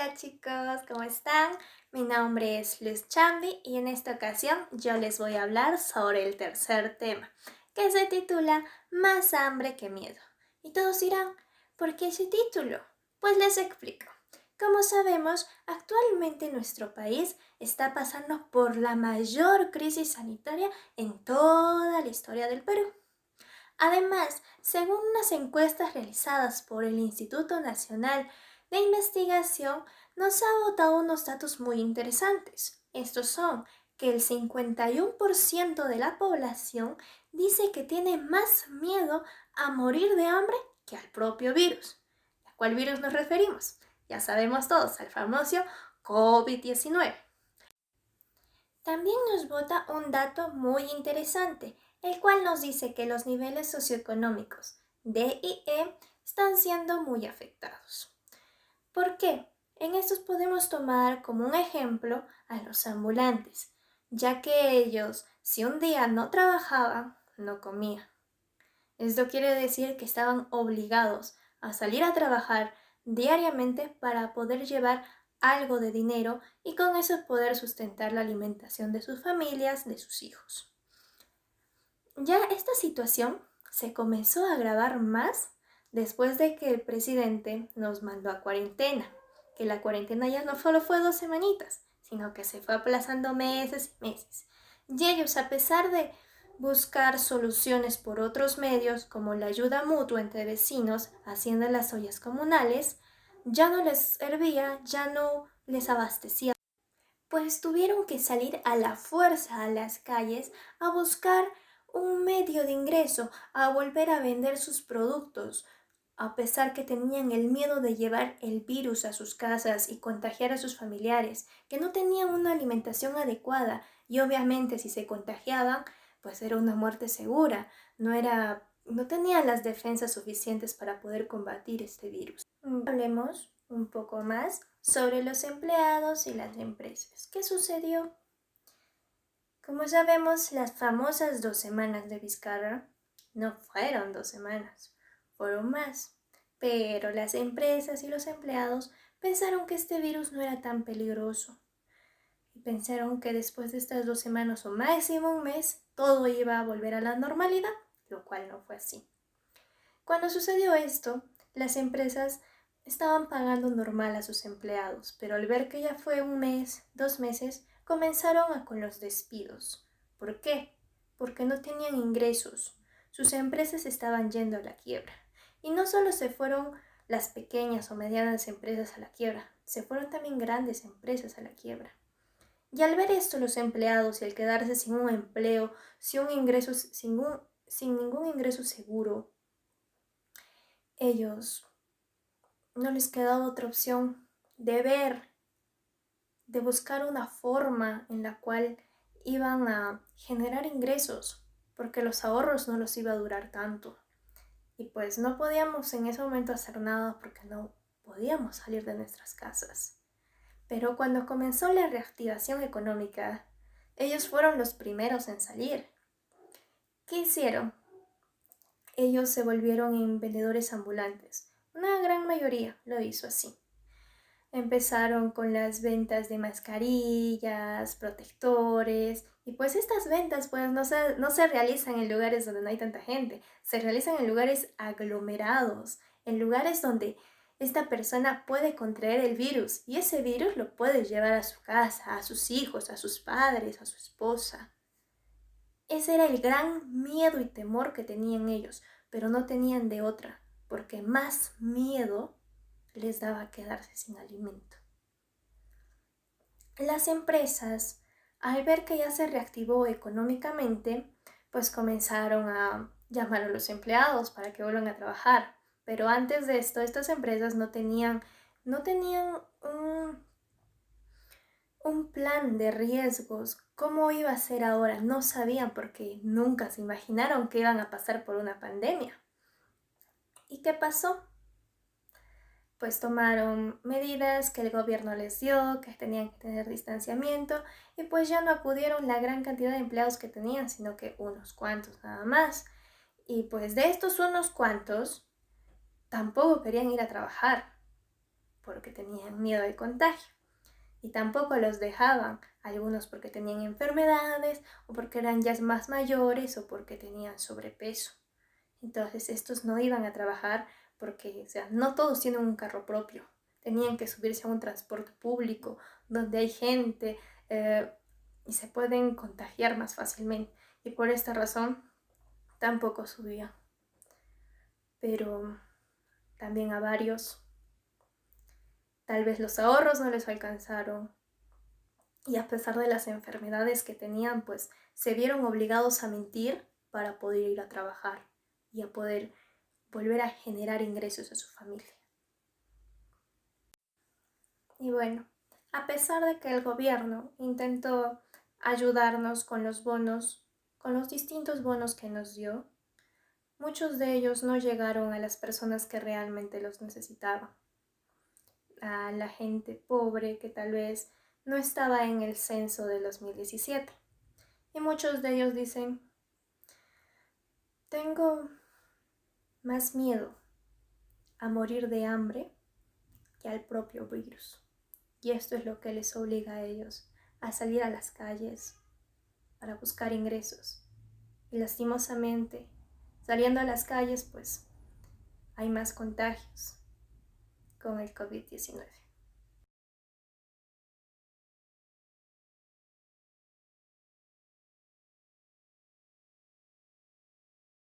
Hola chicos, ¿cómo están? Mi nombre es Luz Chambi y en esta ocasión yo les voy a hablar sobre el tercer tema, que se titula Más hambre que miedo. Y todos dirán, ¿por qué ese título? Pues les explico. Como sabemos, actualmente nuestro país está pasando por la mayor crisis sanitaria en toda la historia del Perú. Además, según unas encuestas realizadas por el Instituto Nacional de Investigación, nos ha botado unos datos muy interesantes. Estos son que el 51% de la población dice que tiene más miedo a morir de hambre que al propio virus. ¿A cuál virus nos referimos? Ya sabemos todos, al famoso COVID-19. También nos bota un dato muy interesante, el cual nos dice que los niveles socioeconómicos D y E están siendo muy afectados. ¿Por qué? En estos podemos tomar como un ejemplo a los ambulantes, ya que ellos, si un día no trabajaban, no comían. Esto quiere decir que estaban obligados a salir a trabajar diariamente para poder llevar algo de dinero y con eso poder sustentar la alimentación de sus familias, de sus hijos. Ya esta situación se comenzó a agravar más después de que el presidente nos mandó a cuarentena, que la cuarentena ya no solo fue 2 semanitas, sino que se fue aplazando meses y meses. Y ellos, a pesar de buscar soluciones por otros medios, como la ayuda mutua entre vecinos, haciendo las ollas comunales, ya no les servía, ya no les abastecía, pues tuvieron que salir a la fuerza a las calles a buscar un medio de ingreso, a volver a vender sus productos, a pesar que tenían el miedo de llevar el virus a sus casas y contagiar a sus familiares, que no tenían una alimentación adecuada y obviamente si se contagiaban, pues era una muerte segura, no tenían las defensas suficientes para poder combatir este virus. Hablemos un poco más sobre los empleados y las empresas. ¿Qué sucedió? Como sabemos, las famosas 2 semanas de Vizcarra no fueron 2 semanas, fueron más. Pero las empresas y los empleados pensaron que este virus no era tan peligroso. Y pensaron que después de estas 2 semanas o máximo un mes, todo iba a volver a la normalidad, lo cual no fue así. Cuando sucedió esto, las empresas estaban pagando normal a sus empleados, pero al ver que ya fue un mes, 2 meses, comenzaron con los despidos. ¿Por qué? Porque no tenían ingresos. Sus empresas estaban yendo a la quiebra. Y no solo se fueron las pequeñas o medianas empresas a la quiebra, se fueron también grandes empresas a la quiebra. Y al ver esto, los empleados y al quedarse sin un empleo, sin ningún ingreso seguro, ellos no les quedaba otra opción de buscar una forma en la cual iban a generar ingresos, porque los ahorros no los iba a durar tanto. Y pues no podíamos en ese momento hacer nada porque no podíamos salir de nuestras casas. Pero cuando comenzó la reactivación económica, ellos fueron los primeros en salir. ¿Qué hicieron? Ellos se volvieron en vendedores ambulantes. Una gran mayoría lo hizo así. Empezaron con las ventas de mascarillas, protectores, y pues estas ventas pues no se realizan en lugares donde no hay tanta gente, se realizan en lugares aglomerados, en lugares donde esta persona puede contraer el virus y ese virus lo puede llevar a su casa, a sus hijos, a sus padres, a su esposa. Ese era el gran miedo y temor que tenían ellos, pero no tenían de otra, porque más miedo les daba quedarse sin alimento. Las empresas, al ver que ya se reactivó económicamente, pues comenzaron a llamar a los empleados para que vuelvan a trabajar. Pero antes de esto, estas empresas no tenían un plan de riesgos. ¿Cómo iba a ser ahora? No sabían porque nunca se imaginaron que iban a pasar por una pandemia. ¿Y qué pasó? Pues tomaron medidas que el gobierno les dio, que tenían que tener distanciamiento y pues ya no acudieron la gran cantidad de empleados que tenían, sino que unos cuantos nada más. Y pues de estos unos cuantos tampoco querían ir a trabajar, porque tenían miedo al contagio. Y tampoco los dejaban, algunos porque tenían enfermedades o porque eran ya más mayores o porque tenían sobrepeso. Entonces estos no iban a trabajar porque, o sea, no todos tienen un carro propio. Tenían que subirse a un transporte público donde hay gente y se pueden contagiar más fácilmente. Y por esta razón tampoco subían. Pero también a varios, tal vez los ahorros no les alcanzaron. Y a pesar de las enfermedades que tenían, pues se vieron obligados a mentir para poder ir a trabajar y a poder volver a generar ingresos a su familia. Y bueno, a pesar de que el gobierno intentó ayudarnos con los bonos, con los distintos bonos que nos dio, muchos de ellos no llegaron a las personas que realmente los necesitaban. A la gente pobre que tal vez no estaba en el censo del 2017. Y muchos de ellos dicen, tengo más miedo a morir de hambre que al propio virus. Y esto es lo que les obliga a ellos a salir a las calles para buscar ingresos. Y lastimosamente, saliendo a las calles, pues hay más contagios con el COVID-19.